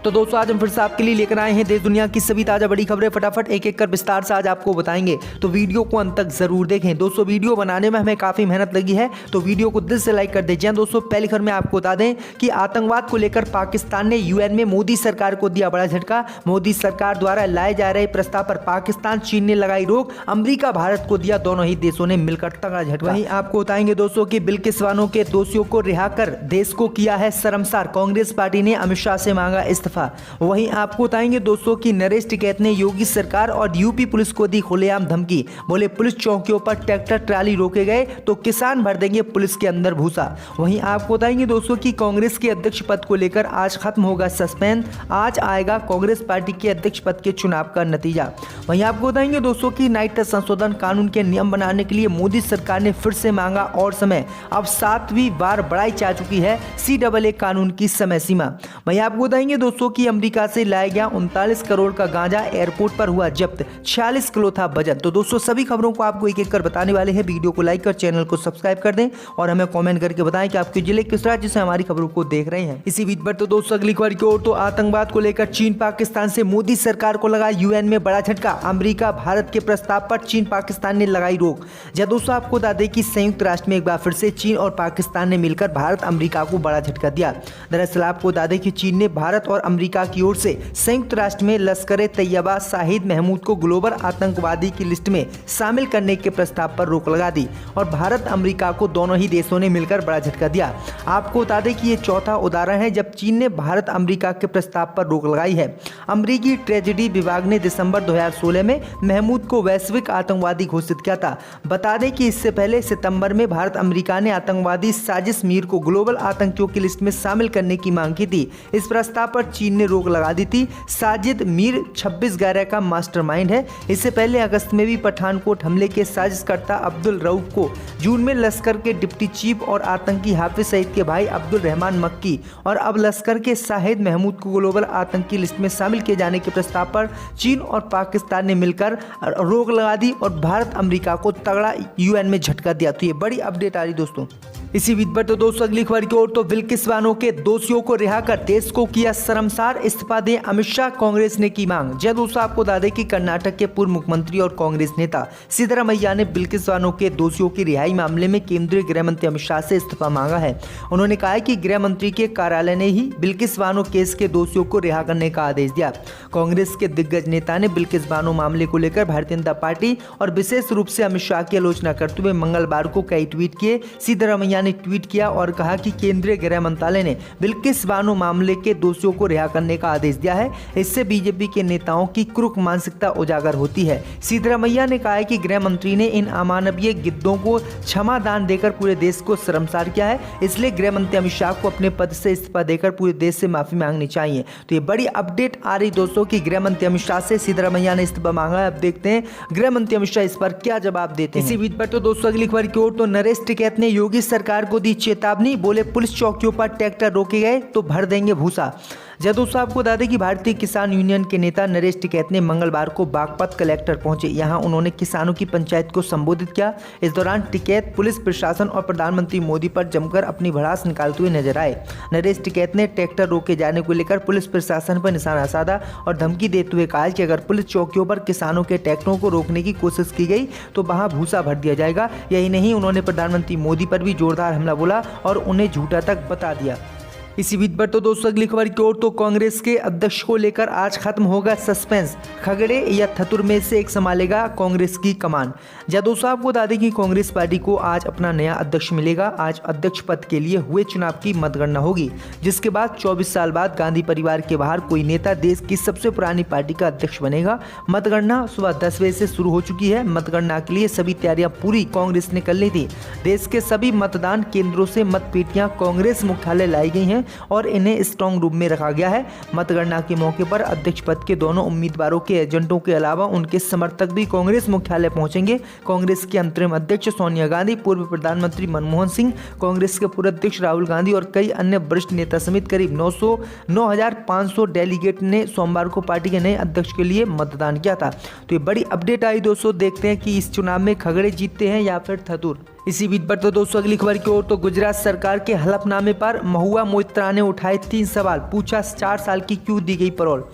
तो दोस्तों आज हम फिर से आपके लिए लेकर आए हैं देश दुनिया की सभी ताजा बड़ी खबरें। फटाफट एक एक कर विस्तार से आज आपको बताएंगे, तो वीडियो को अंत तक जरूर देखें। दोस्तों वीडियो बनाने में हमें काफी मेहनत लगी है, तो वीडियो को दिल से लाइक कर दीजिए। दोस्तों पहली खबर में आपको बता दें कि आतंकवाद को लेकर पाकिस्तान ने यूएन में मोदी सरकार को दिया बड़ा झटका। मोदी सरकार द्वारा लाए जा रहे प्रस्ताव पर पाकिस्तान, चीन ने लगाई रोक। अमेरिका, भारत को दिया, दोनों ही देशों ने मिलकर तगड़ा झटका। वहीं आपको बताएंगे दोस्तों कि बिल्किस बानो के दोषियों को रिहा कर देश को किया है शर्मसार। कांग्रेस पार्टी ने अमित शाह से मांगा इस्तीफा। वहीं आपको बताएंगे दोस्तों कि नरेश टिकैत ने योगी सरकार और यूपी पुलिस को दी खुलेआम धमकी। बोले पुलिस चौकियों पर ट्रैक्टर ट्राली रोके गए तो किसान भर देंगे पुलिस के अंदर भूसा। वहीं आपको बताएंगे दोस्तों कि कांग्रेस के अध्यक्ष पद को लेकर आज खत्म होगा सस्पेंस। आज आएगा कांग्रेस पार्टी के अध्यक्ष पद के चुनाव का नतीजा। वहीं आपको बताएंगे दोस्तों कि नागरिकता संशोधन कानून के नियम बनाने के लिए मोदी सरकार ने फिर से मांगा और समय। अब 7वीं बार बढ़ाई जा चुकी है CAA कानून की समय सीमा। वहीं आपको बताएंगे दोस्तों कि अमेरिका से लाया गया 39 करोड़ का गांजा एयरपोर्ट पर हुआ जब्त। 46 किलो था वजन। तो दोस्तों सभी खबरों को आपको एक एक कर बताने वाले हैं। वीडियो को लाइक कर चैनल को सब्सक्राइब कर दें और हमें कमेंट करके बताएं कि आपके जिले किस राज्य से हमारी खबरों को देख रहे हैं। इसी बीच पर तो दोस्तों अगली खबर की ओर, तो आतंकवाद को लेकर चीन पाकिस्तान से मोदी सरकार को लगा यूएन में बड़ा झटका। अमेरिका, भारत के प्रस्ताव पर चीन पाकिस्तान ने लगाई रोक। जब दोस्तों आपको बता दें कि संयुक्त राष्ट्र में एक बार फिर से चीन और पाकिस्तान ने मिलकर भारत अमेरिका को बड़ा झटका दिया। दरअसल आपको बता दें कि चीन ने भारत और अमेरिका की ओर से संयुक्त राष्ट्र में लश्कर-ए-तैयबा शाहिद महमूद को ग्लोबल आतंकवादी की लिस्ट में शामिल करने के प्रस्ताव पर रोक लगा दी और भारत अमेरिका को दोनों ही देशों ने मिलकर बड़ा झटका दिया। आपको बता दें कि ये चौथा उदाहरण है जब चीन ने भारत अमेरिका के प्रस्ताव पर रोक लगाई है। अमेरिकी ट्रेजरी विभाग ने दिसंबर 2016 में महमूद को वैश्विक आतंकवादी घोषित किया था। बता दें कि इससे पहले सितंबर में भारत अमेरिका ने आतंकवादी साजिश मीर को ग्लोबल आतंकियों की लिस्ट में शामिल करने की मांग की थी। इस प्रस्ताव पर चीन ने रोक लगा दी थी। साजिद मीर 26 गायरा का मास्टरमाइंड है। इससे पहले अगस्त में भी पठानकोट हमले के साजिशकर्ता अब्दुल रऊफ को, जून में लश्कर के डिप्टी चीफ और आतंकी हाफिज सईद के भाई अब्दुल रहमान मक्की और अब लश्कर के शाहिद महमूद को ग्लोबल आतंकी लिस्ट में शामिल किए जाने के प्रस्ताव पर चीन और पाकिस्तान ने मिलकर रोक लगा दी और भारत अमेरिका को तगड़ा यूएन में झटका दिया। तो ये बड़ी अपडेट आ रही दोस्तों। इसी बीच पर तो दोस्तों अगली खबर की ओर, तो बिल्किस बानो के दोषियों को रिहा कर देश को किया शर्मसार। इस्तीफा दें अमित शाह, कांग्रेस ने की मांग। जय दोस्तों आपको बता दें कि कर्नाटक के पूर्व मुख्यमंत्री और कांग्रेस नेता सिद्धरामैया ने बिल्किस बानो के दोषियों की रिहाई मामले में केंद्रीय गृह मंत्री अमित शाह से इस्तीफा मांगा है। उन्होंने कहा है कि गृह मंत्री के कार्यालय ने ही बिल्किस बानो केस के दोषियों को रिहा करने का आदेश दिया। कांग्रेस के दिग्गज नेता ने बिल्किस बानो मामले को लेकर भारतीय जनता पार्टी और विशेष रूप से अमित शाह की आलोचना करते हुए मंगलवार को कई ट्वीट किए। सिद्धरामैया ने ट्वीट किया और कहा कि केंद्रीय गृह मंत्रालय ने बिल्किस बानो मामले के दोषियों को रिहा करने का आदेश दिया है। इससे बीजेपी के नेताओं की क्रूर मानसिकता उजागर होती है। सिद्धरामैया ने कहा है कि गृह मंत्री ने इन अमानवीय गिद्धों को क्षमा दान देकर पूरे देश को शर्मसार किया है, इसलिए गृह मंत्री अमित शाह को अपने पद से इस्तीफा देकर पूरे देश से माफी मांगनी चाहिए। तो ये बड़ी अपडेट आ रही दोस्तों कि गृह मंत्री अमित शाह से सिद्धरामैया ने इस्तीफा मांगा है। अब देखते हैं गृह मंत्री अमित शाह इस पर क्या जवाब देते हैं। इसी बीच पर तो दोस्तों अगली खबर की ओर, तो नरेश टिकैत ने योगी सरकार को दी चेतावनी। बोले पुलिस चौकियों पर ट्रैक्टर रोके गए तो भर देंगे भूसा। जब दोस्तों आपको बता दें कि भारतीय किसान यूनियन के नेता नरेश टिकैत ने मंगलवार को बागपत कलेक्टर पहुंचे। यहां उन्होंने किसानों की पंचायत को संबोधित किया। इस दौरान टिकैत पुलिस प्रशासन और प्रधानमंत्री मोदी पर जमकर अपनी भड़ास निकालते हुए नजर आए। नरेश टिकैत ने ट्रैक्टर रोके जाने को लेकर पुलिस प्रशासन पर निशाना साधा और धमकी देते हुए कहा कि अगर पुलिस चौकियों पर किसानों के ट्रैक्टरों को रोकने की कोशिश की गई तो वहां भूसा भर दिया जाएगा। यही नहीं, उन्होंने प्रधानमंत्री मोदी पर भी जोरदार हमला बोला और उन्हें झूठा तक बता दिया। इसी बीच पर तो दोस्तों अगली खबर की ओर, तो कांग्रेस के अध्यक्ष को लेकर आज खत्म होगा सस्पेंस। खगड़े या थतुर में से एक संभालेगा कांग्रेस की कमान। जब दोस्तों आपको बता दें कि कांग्रेस पार्टी को आज अपना नया अध्यक्ष मिलेगा। आज अध्यक्ष पद के लिए हुए चुनाव की मतगणना होगी, जिसके बाद 24 साल बाद गांधी परिवार के बाहर कोई नेता देश की सबसे पुरानी पार्टी का अध्यक्ष बनेगा। मतगणना सुबह 10 बजे से शुरू हो चुकी है। मतगणना के लिए सभी तैयारियां पूरी कांग्रेस ने कर ली थी। देश के सभी मतदान केंद्रों से मतपेटियां कांग्रेस मुख्यालय लाई गई हैं और इन्हें स्ट्रांग रूम में रखा गया है। मतगणना के मौके पर अध्यक्ष पद के दोनों उम्मीदवारों के एजेंटों के अलावा उनके समर्थक भी कांग्रेस मुख्यालय पहुंचेंगे। कांग्रेस की अंतरिम अध्यक्ष सोनिया गांधी, पूर्व प्रधानमंत्री मनमोहन सिंह, कांग्रेस के पूर्व अध्यक्ष राहुल गांधी और कई अन्य वरिष्ठ नेता समेत करीब 9,500 डेलीगेट ने सोमवार को पार्टी के नए अध्यक्ष के लिए मतदान किया था। तो ये बड़ी अपडेट आई दोस्तों। देखते हैं कि इस चुनाव में खगड़े जीतते हैं या फिर थतुर। इसी बीच पर तो दोस्तों अगली खबर की ओर तो गुजरात सरकार के हलफनामे पर महुआ मोइत्रा ने उठाए 3 सवाल, पूछा 4 साल की क्यों दी गई पैरोल।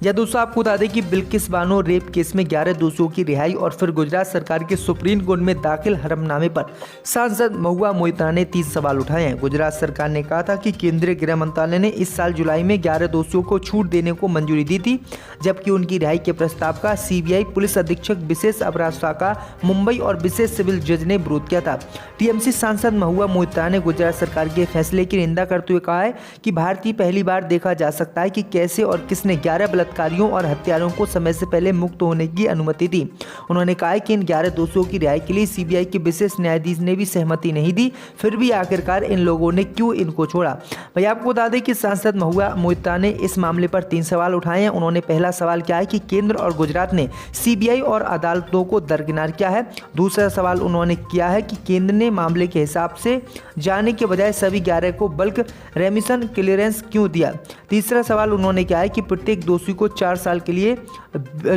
या दोस्तों आपको बता दें कि बिल्किस बानो रेप केस में 11 दोषियों की रिहाई और फिर गुजरात सरकार के सुप्रीम कोर्ट में दाखिल हलफनामे पर सांसद महुआ मोइत्रा ने 3 सवाल उठाए हैं। गुजरात सरकार ने कहा था कि केंद्रीय गृह मंत्रालय ने इस साल जुलाई में 11 दोषियों को छूट देने को मंजूरी दी थी, जबकि उनकी रिहाई के प्रस्ताव का सीबीआई पुलिस अधीक्षक विशेष अपराध शाखा मुंबई और विशेष सिविल जज ने विरोध किया था। टीएमसी सांसद महुआ मोइत्रा ने गुजरात सरकार के फैसले की निंदा करते हुए कहा है कि भारतीय पहली बार देखा जा सकता है कि कैसे और किसने 11 बलात्कारियों और हत्यारों को समय से पहले मुक्त होने की अनुमति दी। उन्होंने कहा कि इन 11 दोषियों की रिहाई के लिए सीबीआई के विशेष न्यायाधीश ने भी सहमति नहीं दी, फिर भी आखिरकार इन लोगों ने क्यों इनको छोड़ा। भाई आपको बता दें कि सांसद महुआ मोइत्रा ने इस मामले पर 3 सवाल उठाए हैं। उन्होंने पहला सवाल किया है कि केंद्र और गुजरात ने सीबीआई और अदालतों को दरकिनार किया है। दूसरा सवाल उन्होंने किया है कि केंद्र ने मामले के हिसाब से जाने के बजाय सभी 11 को बल्क रेमिशन क्लियरेंस क्यों दिया। तीसरा सवाल उन्होंने किया है कि प्रत्येक दोषी को 4 साल के लिए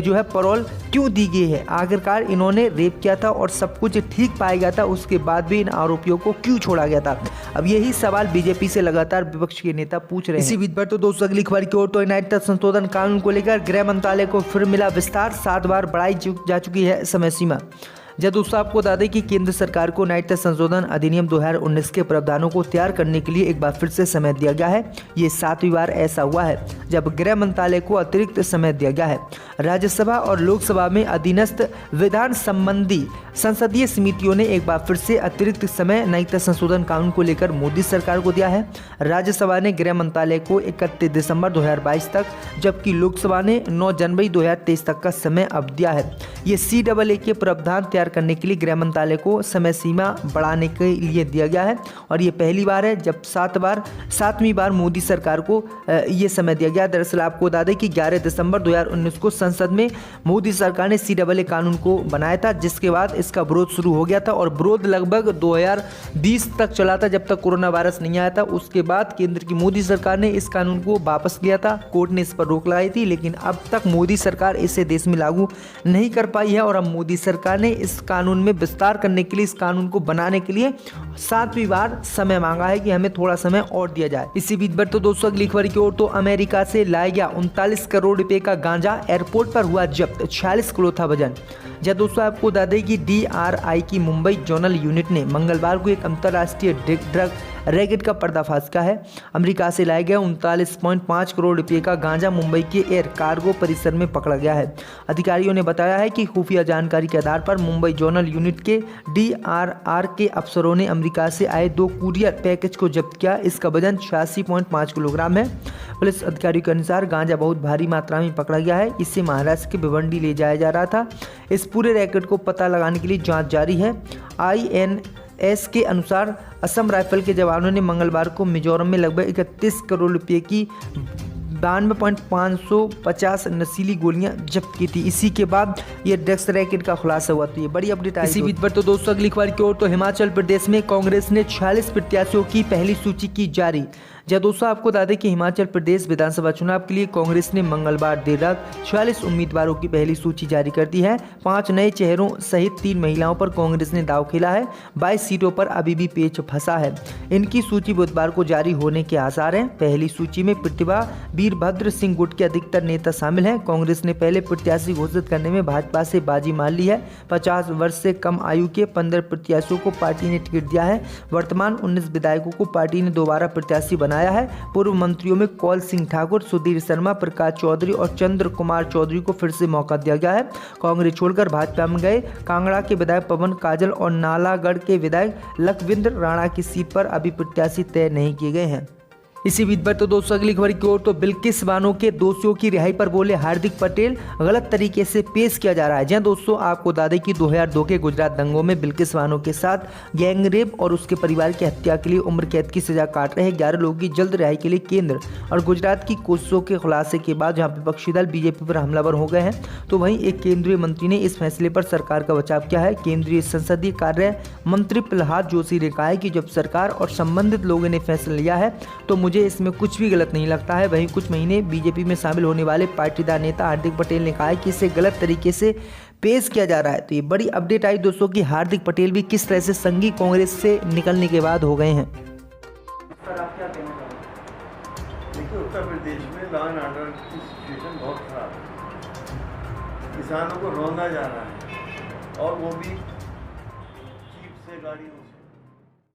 जो है पैरोल क्यों दी गई है। आखिरकार इन्होंने रेप किया था और सब कुछ ठीक पाया गया था, उसके बाद भी इन आरोपियों को क्यों छोड़ा गया था। अब यही सवाल बीजेपी से लगातार विपक्ष के नेता पूछ रहे हैं। इसी बीच पर तो दोस्तों अगली खबर की ओर तो नागरिकता संशोधन कानून को लेकर गृह मंत्रालय को फिर मिला विस्तार, 7 बार बढ़ाई जा चुकी है समय सीमा। जब दोस्तों आपको बता दें कि केंद्र सरकार को नागरिकता संशोधन अधिनियम 2019 के प्रावधानों को तैयार करने के लिए एक बार फिर से समय दिया गया है। ये 7वीं बार ऐसा हुआ है जब गृह मंत्रालय को अतिरिक्त समय दिया गया है। राज्यसभा और लोकसभा में अधीनस्थ विधान संबंधी संसदीय समितियों ने एक बार फिर से अतिरिक्त समय नागरिकता संशोधन कानून को लेकर मोदी सरकार को दिया है। राज्यसभा ने गृह मंत्रालय को 31 दिसंबर 2022 तक, जबकि लोकसभा ने 9 जनवरी 2023 तक का समय अब दिया है। ये CAA के प्रावधान तैयार करने के लिए गृह मंत्रालय को समय सीमा बढ़ाने के लिए दिया गया है और ये पहली बार है जब 7वीं बार मोदी सरकार को ये समय दिया गया। दरअसल आपको बता दें कि 11 दिसंबर 2019 को संसद में मोदी सरकार ने CAA कानून को बनाया था, जिसके बाद इसका विरोध शुरू हो गया था और विरोध लगभग 2020 तक चला था, जब तक कोरोना वायरस नहीं आया था। उसके बाद केंद्र की मोदी सरकार ने इस कानून को वापस लिया था, कोर्ट ने इस पर रोक लगाई थी, लेकिन अब तक मोदी सरकार इसे देश में लागू नहीं कर पाई है और अब मोदी सरकार ने इस कानून में विस्तार करने के लिए, इस कानून को बनाने के लिए 7वीं बार समय मांगा है कि हमें थोड़ा समय और दिया जाए। इसी बीच पर तो दोस्तों अगली खबर की ओर तो अमेरिका से लाया गया 39 करोड़ रुपए का गांजा एयरपोर्ट पर हुआ जब्त, 46 किलो था वजन। जब दोस्तों आपको बता दें कि DRI की मुंबई जोनल यूनिट ने मंगलवार को एक अंतर्राष्ट्रीय ड्रग रैकेट का पर्दाफाश किया है। अमेरिका से लाए गए 39.5 करोड़ रुपए का गांजा मुंबई के एयर कार्गो परिसर में पकड़ा गया है। अधिकारियों ने बताया है कि खुफिया जानकारी के आधार पर मुंबई जोनल यूनिट के DRR के अफसरों ने अमेरिका से आए 2 कुरियर पैकेज को जब्त किया। इसका वजन 86.5 किलोग्राम है। पुलिस अधिकारियों के अनुसार गांजा बहुत भारी मात्रा में पकड़ा गया है। इसे महाराष्ट्र के भिवंडी ले जाया जा रहा था। इस पूरे रैकेट को पता लगाने के लिए जांच जारी है। INS के अनुसार असम राइफल के जवानों ने मंगलवार को मिजोरम में लगभग 31 करोड़ रुपए की 92.550 नशीली गोलियां जब्त की थी। इसी के बाद ये ड्रग्स रैकेट का खुलासा हुआ। तो ये बड़ी अपडेट आई। इसी बीच पर तो दोस्तों अगली खबर की ओर तो हिमाचल प्रदेश में कांग्रेस ने 46 प्रत्याशियों की पहली सूची की जारी। जब दोस्तों आपको बता दें कि हिमाचल प्रदेश विधानसभा चुनाव के लिए कांग्रेस ने मंगलवार देर रात 46 उम्मीदवारों की पहली सूची जारी कर दी है। 5 नए चेहरों सहित 3 महिलाओं पर कांग्रेस ने दाव खेला है। 22 सीटों पर अभी भी पेच फंसा है। इनकी सूची बुधवार को जारी होने के आसार हैं। पहली सूची में प्रतिभा वीरभद्र सिंह गुट के अधिकतर नेता शामिल हैं। कांग्रेस ने पहले प्रत्याशी घोषित करने में भाजपा से बाजी मार ली है। 50 वर्ष से कम आयु के 15 प्रत्याशियों को पार्टी ने टिकट दिया है। वर्तमान 19 विधायकों को पार्टी ने दोबारा प्रत्याशी बनाया है। पूर्व मंत्रियों में कौल सिंह ठाकुर, सुधीर शर्मा, प्रकाश चौधरी और चंद्र कुमार चौधरी को फिर से मौका दिया गया है। कांग्रेस छोड़कर भाजपा में गए कांगड़ा के विधायक पवन काजल और नालागढ़ के विधायक लखविंद्र राणा की सीट पर अभी प्रत्याशी तय नहीं किए गए हैं। इसी बीच पर तो दोस्तों अगली खबर की ओर तो बिल्किस बानो के दोषियों की रिहाई पर बोले हार्दिक पटेल, गलत तरीके से पेश किया जा रहा है। जहां दोस्तों आपको बता दें कि 2002 के गुजरात दंगों में बिल्किस बानो के साथ गैंगरेप और उसके परिवार की हत्या के लिए उम्र कैद की सजा काट रहे 11 लोगों की जल्द रिहाई के लिए केंद्र और गुजरात की कोशिशों के खुलासे के बाद जहाँ विपक्षी दल बीजेपी पर हमलावर हो गए हैं, तो वहीं एक केंद्रीय मंत्री ने इस फैसले पर सरकार का बचाव किया है। केंद्रीय संसदीय कार्य मंत्री प्रहलाद जोशी ने कहा है कि जब सरकार और संबंधित लोगों ने फैसला लिया है तो मुझे इसमें कुछ भी गलत नहीं लगता है। वहीं कुछ महीने बीजेपी में शामिल होने वाले पाटीदार नेता हार्दिक पटेल ने कहा है कि इसे गलत तरीके से पेश किया जा रहा है। तो ये बड़ी अपडेट आई दोस्तों कि हार्दिक पटेल भी किस तरह से संघीय कांग्रेस से निकलने के बाद हो गए हैं। सर आप क्या कहना चाहोगे? देखिए, उत्तर प्रदेश में लॉ एंड ऑर्डर की सिचुएशन बहुत खराब है। किसानों को रौंदा जा रहा है और वो भी जीप से गाड़ियों से।